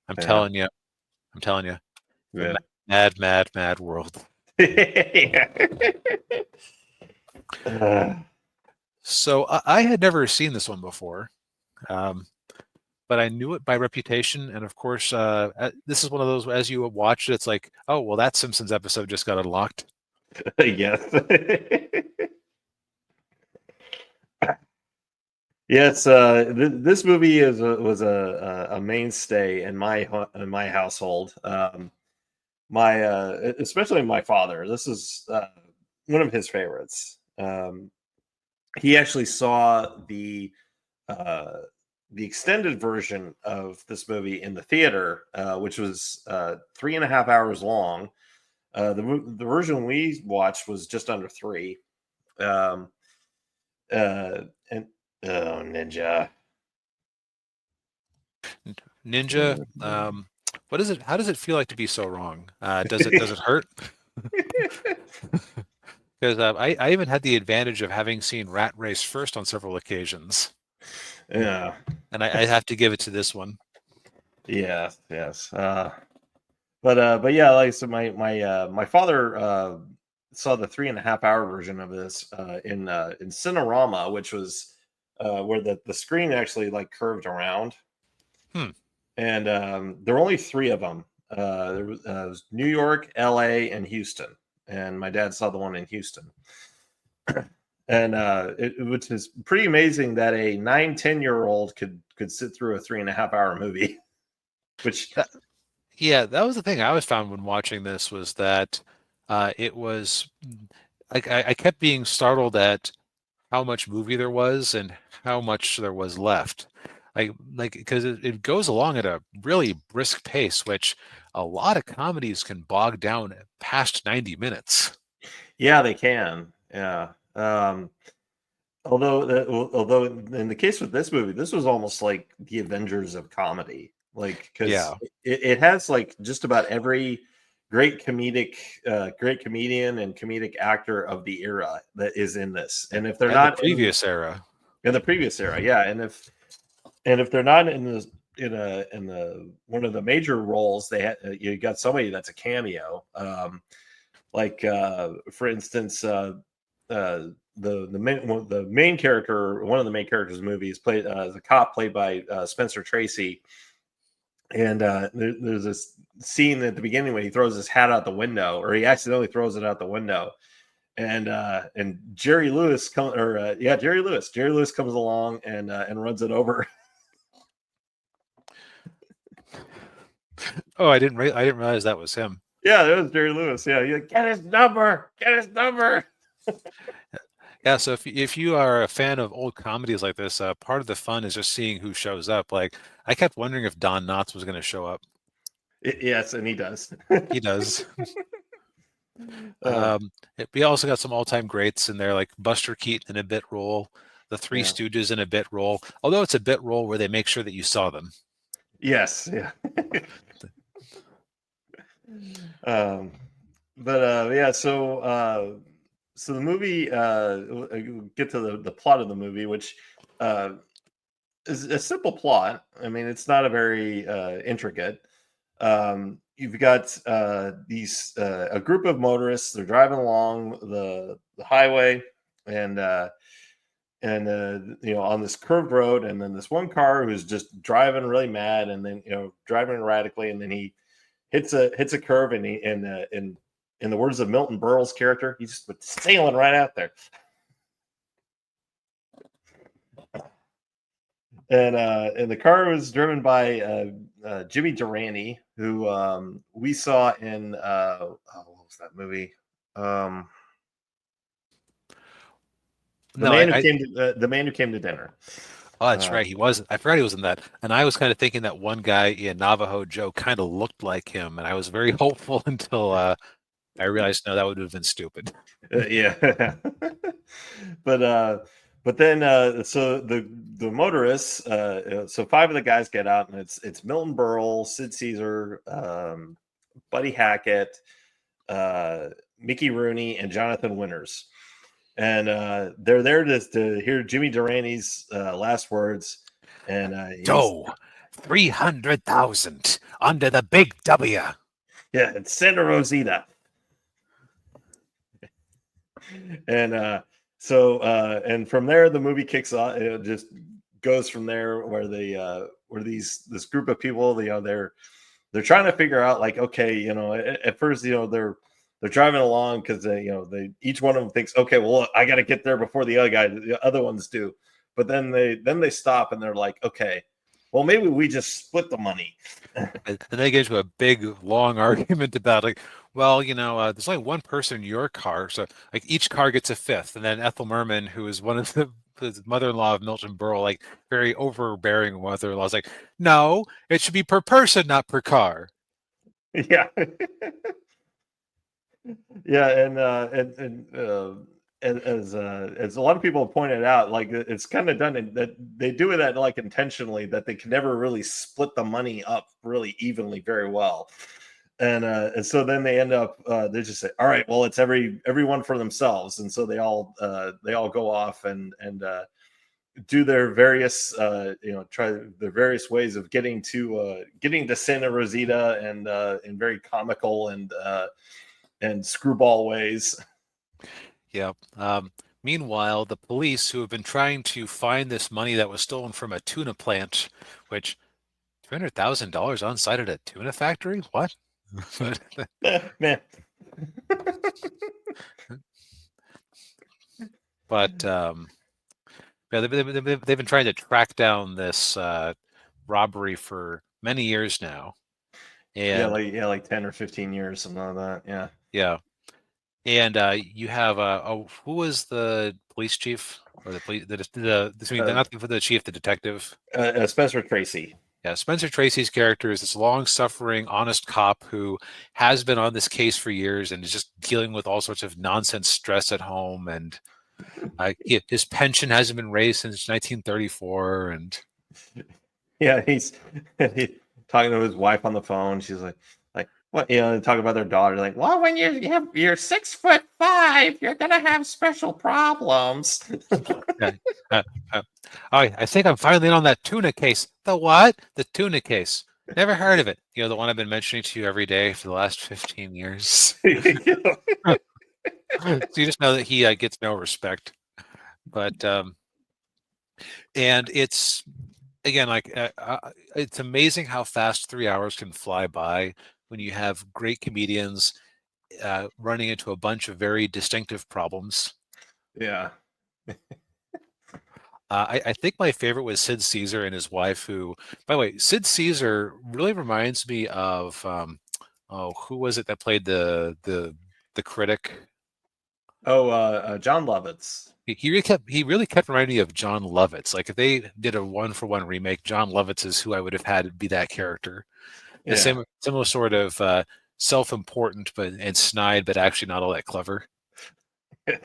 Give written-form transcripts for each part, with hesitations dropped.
I'm Yeah. telling you. I'm telling you. Yeah. Mad world. So I had never seen this one before, um, but I knew it by reputation. And of course, this is one of those, as you watch it, it's like, oh, well, that Simpsons episode just got unlocked. Yes. Yes, this movie was a mainstay in my household. My especially my father. This is one of his favorites. He actually saw uh, the extended version of this movie in the theater, which was 3.5 hours long. The version we watched was just under three. Um, and oh, Ninja. Ninja, what is it? How does it feel like to be so wrong? Does it hurt? Because I even had the advantage of having seen Rat Race first on several occasions, Yeah. and I have to give it to this one. Yes. Yes. But yeah, like so, my father saw the 3.5 hour version of this in Cinerama, which was where the screen actually like curved around, Hmm. and there were only three of them. It was New York, L.A., and Houston, and my dad saw the one in Houston. And which is pretty amazing that a 9-10-year-old could sit through a 3.5 hour movie. Which Yeah, that was the thing I always found when watching this was that it was like I kept being startled at how much movie there was and how much there was left. Like because it goes along at a really brisk pace, which a lot of comedies can bog down past 90 minutes. yeah, they can. Yeah. Although in the case with this movie, this was almost like the Avengers of comedy, like because Yeah. it has like just about every great comedian and comedic actor of the era that is in this, and if they're And the not in previous era. the previous era, yeah, and if they're not in the in the one of the major roles, you got somebody that's a cameo, like for instance. Uh, the main character, one of the main characters of the movie is played the cop played by Spencer Tracy, and there's this scene at the beginning when he throws his hat out the window, or he accidentally throws it out the window, and Jerry Lewis comes along and runs it over. Oh, I didn't realize that was him. Yeah, that was Jerry Lewis. Yeah, he's like, get his number. Yeah, so if you are a fan of old comedies like this, part of the fun is just seeing who shows up. Like I kept wondering if Don Knotts was going to show up. Yes, and he does. He does. uh, We also got some all-time greats in there, like Buster Keaton in a bit role, the Three yeah. Stooges in a bit role. Although it's a bit role where they make sure that you saw them. Yes. Yeah. um, but yeah, so the movie get to the plot of the movie, which uh, is a simple plot. I mean, it's not a very intricate. You've got these a group of motorists. They're driving along the highway, and on this curved road, and then this one car who's just driving really mad, and then driving erratically, and then he hits a curve, and in the words of Milton Berle's character, he's just sailing right out there. And the car was driven by Jimmy Durante, who we saw in what was that movie? The No, man who came to the man who came to dinner. oh, that's right. He was. I forgot he was in that. And I was kind of thinking that one guy in Navajo Joe kind of looked like him, and I was very hopeful until I realized no, that would have been stupid. Yeah, but but then so the motorists, so five of the guys get out, and it's Milton Berle, Sid Caesar, Buddy Hackett, Mickey Rooney, and Jonathan Winters, and they're there to hear Jimmy Durante's last words, and he's Doe, 300,000 under the big W. Yeah, it's Santa Rosita. And and from there the movie kicks off. It just goes from there where where this group of people, they're trying to figure out, like, okay, at first, they're driving along because they each one of them thinks, okay, well, I got to get there before the other ones do. But then they stop and they're like, okay, well, maybe we just split the money. And they get into a big, long argument about, like, well, there's only one person in your car, so like each car gets a fifth. And then Ethel Merman, who is one of the mother-in-law of Milton Berle, like very overbearing mother-in-law, is like, no, it should be per person, not per car. Yeah. Yeah, and as a lot of people have pointed out, like, it's kind of done that they do that, like, intentionally, that they can never really split the money up really evenly very well. And so then they end up, they just say, all right, well, it's everyone for themselves. And so they all go off and do their various, try their various ways of getting to Santa Rosita, and in very comical and screwball ways. Yeah. Meanwhile, the police, who have been trying to find this money that was stolen from a tuna plant, which $300,000 on site at a tuna factory? What? Man. But yeah, they've been trying to track down this robbery for many years now, and Like 10 or 15 years, something like that. Yeah. yeah, and you have who was the police chief, or the police Uh, not the chief, the detective. Spencer Tracy. Yeah, Spencer Tracy's character is this long-suffering, honest cop who has been on this case for years and is just dealing with all sorts of nonsense stress at home. And his pension hasn't been raised since 1934. And Yeah, he talking to his wife on the phone. She's like, what? Talking about their daughter. Like, well, when you're 6'5", you're gonna have special problems. uh, uh, I think I'm finally in on that tuna case. The what? The tuna case. Never heard of it. The one I've been mentioning to you every day for the last 15 years. So you just know that he gets no respect. But and it's, again, like, it's amazing how fast 3 hours can fly by when you have great comedians running into a bunch of very distinctive problems. Yeah. I think my favorite was Sid Caesar and his wife, who, by the way, Sid Caesar really reminds me of, who was it that played the critic? Oh, John Lovitz. He really kept reminding me of John Lovitz. Like, if they did a one-for-one remake, John Lovitz is who I would have had be that character. The Yeah. similar sort of self-important and snide, but actually not all that clever.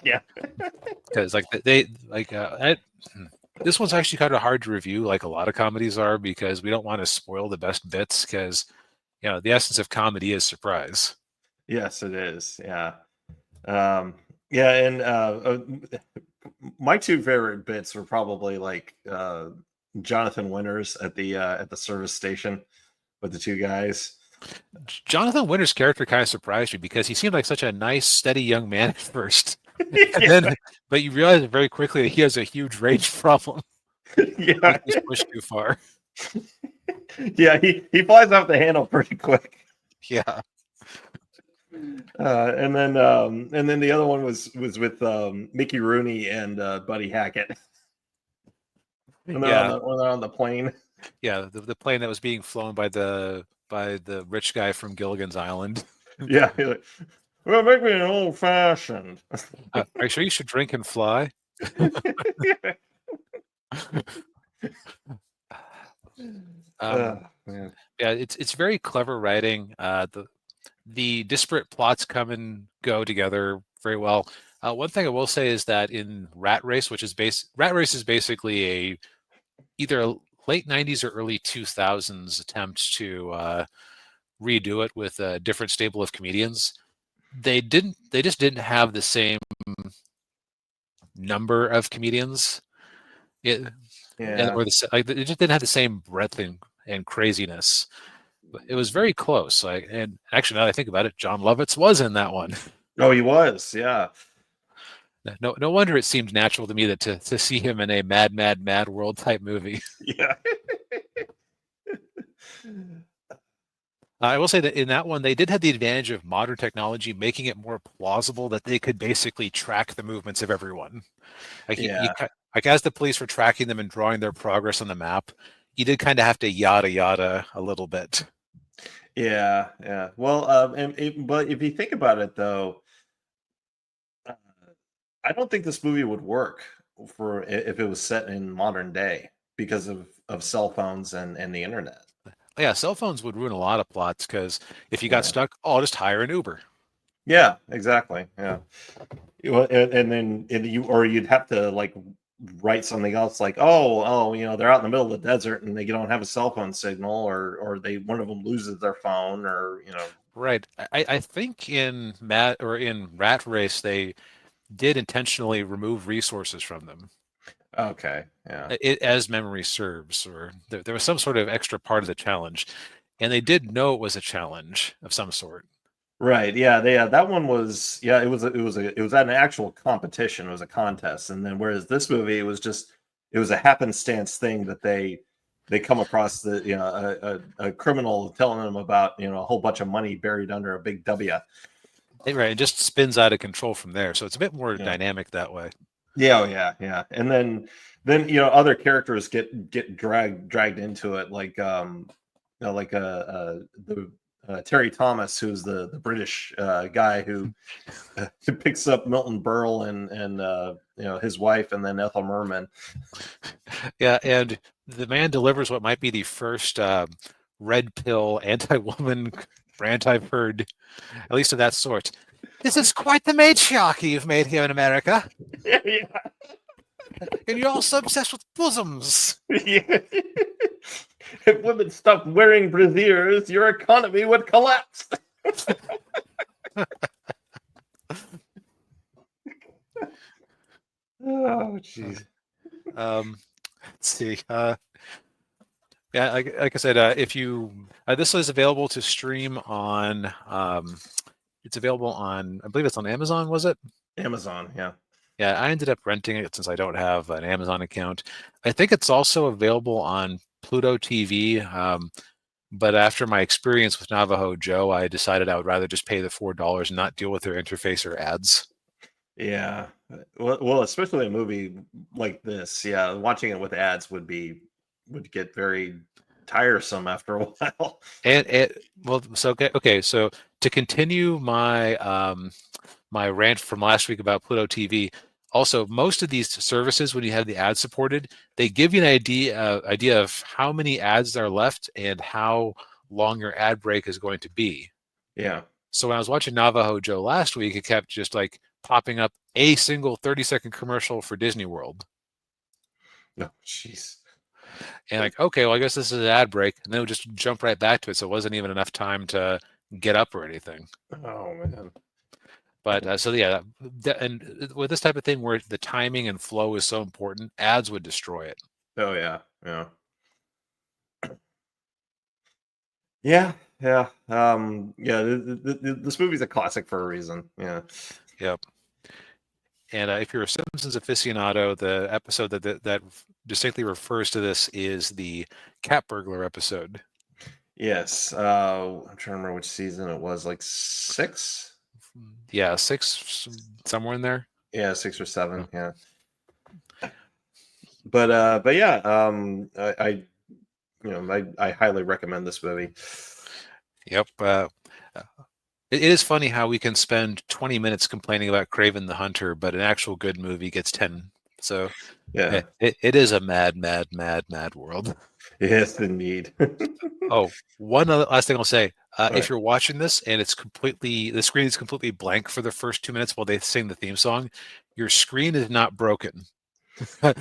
Yeah. Because like this one's actually kind of hard to review, like a lot of comedies are, because we don't want to spoil the best bits, because the essence of comedy is surprise. Yes, it is. Yeah. Yeah, and my two favorite bits were probably, like, Jonathan Winters at the service station with the two guys. Jonathan Winter's character kind of surprised me, because he seemed like such a nice, steady young man at first, and Yeah. then but you realize very quickly that he has a huge rage problem. Yeah. He's pushed too far. Yeah, he flies off the handle pretty quick. Yeah. And then the other one was with Mickey Rooney and Buddy Hackett when Yeah. they're on the plane. Yeah, the plane that was being flown by the rich guy from Gilligan's Island. Yeah, he's like, well, make me an old fashioned. Are you sure you should drink and fly? Um, Man. yeah, it's very clever writing. The disparate plots come and go together very well. One thing I will say is that in Rat Race is basically either a late 90s or early 2000s attempt to redo it with a different stable of comedians. They just didn't have the same number of comedians. It, Yeah. or it just didn't have the same breadth and craziness. But it was very close. And actually, now that I think about it, John Lovitz was in that one. Oh, he was. Yeah. No wonder it seemed natural to me that to see him in a Mad, Mad, Mad World type movie. Yeah. I will say that in that one, they did have the advantage of modern technology, making it more plausible that they could basically track the movements of everyone. Like Yeah. like as the police were tracking them and drawing their progress on the map, you did kind of have to yada yada a little bit. Yeah. Yeah. Well, but if you think about it, though, uh, I don't think this movie would work if it was set in modern day because of cell phones and the internet. Yeah, cell phones would ruin a lot of plots because if you got Yeah. stuck, oh, I'll just hire an Uber. Yeah. Exactly. Yeah. And then you'd have to like write something else like, oh, they're out in the middle of the desert and they don't have a cell phone signal, or they one of them loses their phone, or. Right. I think in Rat Race they did intentionally remove resources from them. Okay, yeah. As memory serves, or there was some sort of extra part of the challenge, and they did know it was a challenge of some sort. Right. Yeah. That one was. Yeah. It was an actual competition. It was a contest. And then whereas this movie, it was a happenstance thing that they come across a criminal telling them about a whole bunch of money buried under a big W. Right, it just spins out of control from there. So it's a bit more Yeah. dynamic that way. Yeah. Oh, yeah. Yeah. And then other characters get dragged into it, like the Terry Thomas, who's the British guy who picks up Milton Berle and his wife, and then Ethel Merman. Yeah, and the man delivers what might be the first red pill anti-woman rant I've heard, at least of that sort. This is quite the matriarchy you've made here in America, Yeah, and you're also obsessed with bosoms. yeah. If women stopped wearing brassieres, your economy would collapse. Oh, jeez. Let's see. Yeah, like I said, if you this is available to stream on. It's available on. I believe it's on Amazon. Was it? Amazon, yeah. Yeah, I ended up renting it since I don't have an Amazon account. I think it's also available on Pluto TV. But after my experience with Navajo Joe, I decided I would rather just pay the $4 and not deal with their interface or ads. Yeah. Well, especially a movie like this. Yeah, watching it with ads would get very tiresome after a while. And it well, so okay, so to continue my my rant from last week about Pluto TV, also most of these services, when you have the ad supported, they give you an idea of how many ads are left and how long your ad break is going to be. Yeah. So when I was watching Navajo Joe last week, it kept just like popping up a single 30-second commercial for Disney World. No, jeez. And like, okay, well, I guess this is an ad break. And then it would just jump right back to it. So it wasn't even enough time to get up or anything. Oh man. But so yeah, and with this type of thing where the timing and flow is so important, ads would destroy it. Oh yeah. Yeah. Yeah. Yeah. Yeah. This movie's a classic for a reason. Yeah. Yep. And if you're a Simpsons aficionado, the episode that distinctly refers to this is the cat burglar episode. Yes. I'm trying to remember which season it was. Like six. Yeah, six, somewhere in there. Yeah, 6 or 7. Oh, Yeah. But yeah. I highly recommend this movie. yep. It is funny how we can spend 20 minutes complaining about Craven the Hunter, but an actual good movie gets 10. So Yeah. it is a mad, mad, mad, mad world. Yes, indeed. Oh, one other last thing I'll say. Right. If you're watching this and the screen is completely blank for the first 2 minutes while they sing the theme song, your screen is not broken. Right.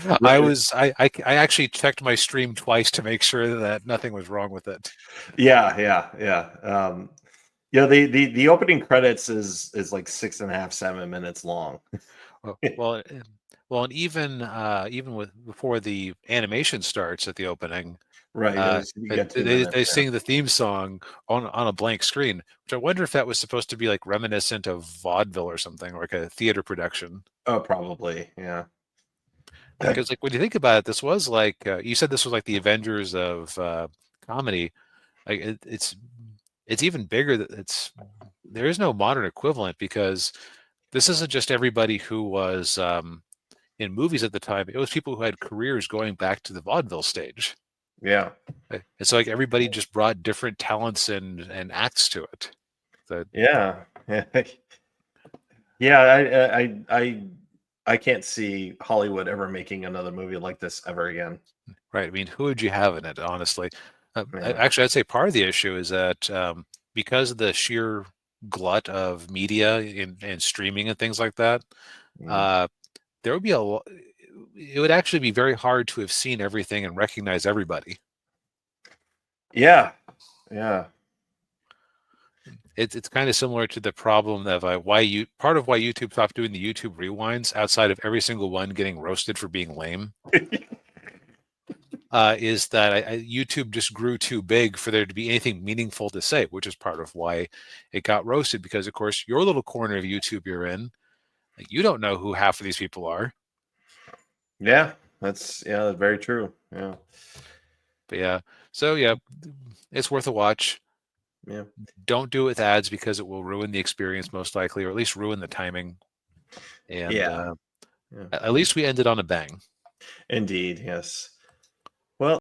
I actually checked my stream twice to make sure that nothing was wrong with it. Yeah, yeah, yeah. The opening credits is like 6.5, 7 minutes long. Well, well, and even with before the animation starts at the opening, Right. Uh, You got 2 minutes. they Yeah. sing the theme song on a blank screen, which I wonder if that was supposed to be like reminiscent of vaudeville or something, like a theater production. Oh, probably. Yeah. Because like when you think about it, this was like you said this was like the Avengers of comedy. Like it's even bigger. It's there is no modern equivalent because this isn't just everybody who was in movies at the time. It was people who had careers going back to the vaudeville stage. Yeah. And so like everybody just brought different talents and acts to it. So, Yeah. Yeah. Yeah. I can't see Hollywood ever making another movie like this ever again. right. I mean, who would you have in it, honestly? Yeah. Actually, I'd say part of the issue is that because of the sheer glut of media and streaming and things like that, Mm. uh, there would be it would actually be very hard to have seen everything and recognize everybody. Yeah. Yeah. It's kind of similar to the problem of why you part of why YouTube stopped doing the YouTube rewinds outside of every single one getting roasted for being lame. Is that YouTube just grew too big for there to be anything meaningful to say, which is part of why it got roasted. Because of course, your little corner of YouTube you're in, you don't know who half of these people are. Yeah. That's very true. Yeah. But yeah, so yeah, it's worth a watch. Yeah. Don't do it with ads because it will ruin the experience most likely, or at least ruin the timing. And Yeah. Yeah. at least we ended on a bang. Indeed. Yes.